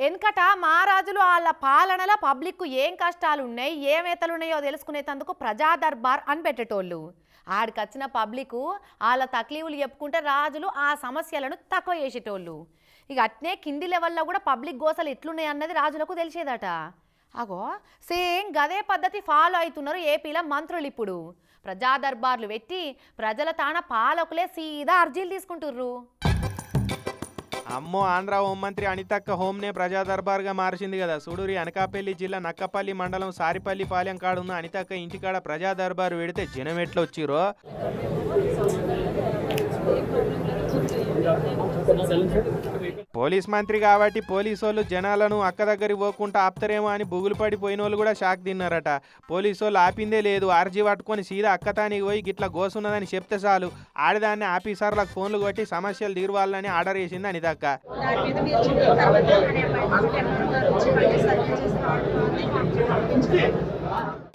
వెనకట మహారాజులు వాళ్ళ పాలనలో పబ్లిక్కు ఏం కష్టాలు ఉన్నాయి ఏమేతలు ఉన్నాయో తెలుసుకునేందుకు ప్రజా దర్బార్ అని పెట్టేటోళ్ళు. ఆడికొచ్చిన పబ్లిక్ వాళ్ళ తక్లీవులు చెప్పుకుంటే రాజులు ఆ సమస్యలను తక్కువ చేసేటోళ్ళు. ఇక అట్నే కింది లెవెల్లో కూడా పబ్లిక్ గోసలు ఎట్లున్నాయి అన్నది రాజులకు తెలిసేదట. అగో సేమ్ గదే పద్ధతి ఫాలో అవుతున్నారు ఏపీలో మంత్రులు. ఇప్పుడు ప్రజా దర్బార్లు పెట్టి ప్రజల తాన పాలకులే సీదా అర్జీలు తీసుకుంటుర్రు. అమ్మో, ఆంధ్ర హోంమంత్రి అనితక్క హోంనే ప్రజా దర్బార్గా మార్చింది కదా. సుడూరి అనకాపల్లి జిల్లా నక్కపల్లి మండలం సారిపల్లి పాలెం కాడున్న అనితక్క ఇంటికాడ ప్రజా దర్బారు పెడితే జనం ఎట్లా వచ్చిరో. పోలీస్ మంత్రి కాబట్టి పోలీసు వాళ్ళు జనాలను అక్క దగ్గరికి పోకుండా ఆపుతారేమో అని బుగులు పడిపోయిన వాళ్ళు కూడా షాక్ తిన్నారట. పోలీసు వాళ్ళు ఆపిందే లేదు, ఆర్జీ పట్టుకొని సీదా అక్కతానికి పోయి గిట్లా గోసున్నదని చెప్తే చాలు ఆడదాన్ని ఆఫీసర్లకు ఫోన్లు కొట్టి సమస్యలు తీరువాలని ఆర్డర్ చేసింది అనితక్క.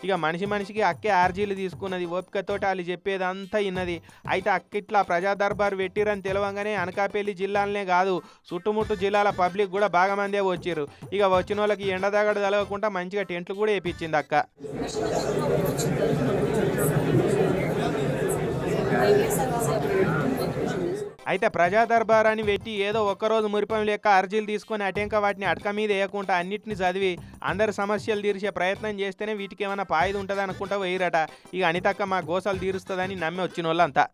ఇక మనిషికి అక్కే ఆర్జీలు తీసుకున్నది. ఓపికతోటి వాళ్ళు చెప్పేదంతా ఇన్నది. అయితే అక్కిట్లా ప్రజా దర్బారు పెట్టిరని తెలవంగానే అనకాపల్లి జిల్లాలనే కాదు చుట్టుముట్టు జిల్లాల పబ్లిక్ కూడా బాగా మందే వచ్చిర్రు. ఇక వచ్చిన వాళ్ళకి ఎండదాగడ తలగకుండా మంచిగా టెంట్లు కూడా వేయించింది అక్క. అయితే ప్రజా దర్బార్ అని పెట్టి ఏదో ఒక్కరోజు మురిపం లెక్క అర్జీలు తీసుకొని అటెంక వాటిని అటక మీద వేయకుండా అన్నిటిని చదివి అందరి సమస్యలు తీర్చే ప్రయత్నం చేస్తేనే వీటికి ఏమైనా పాయిది ఉంటుంది అనుకుంటా వేయరట. ఇక అనితక్క మా గోసాలు తీరుస్తుందని నమ్మి వచ్చిన వాళ్ళంతా.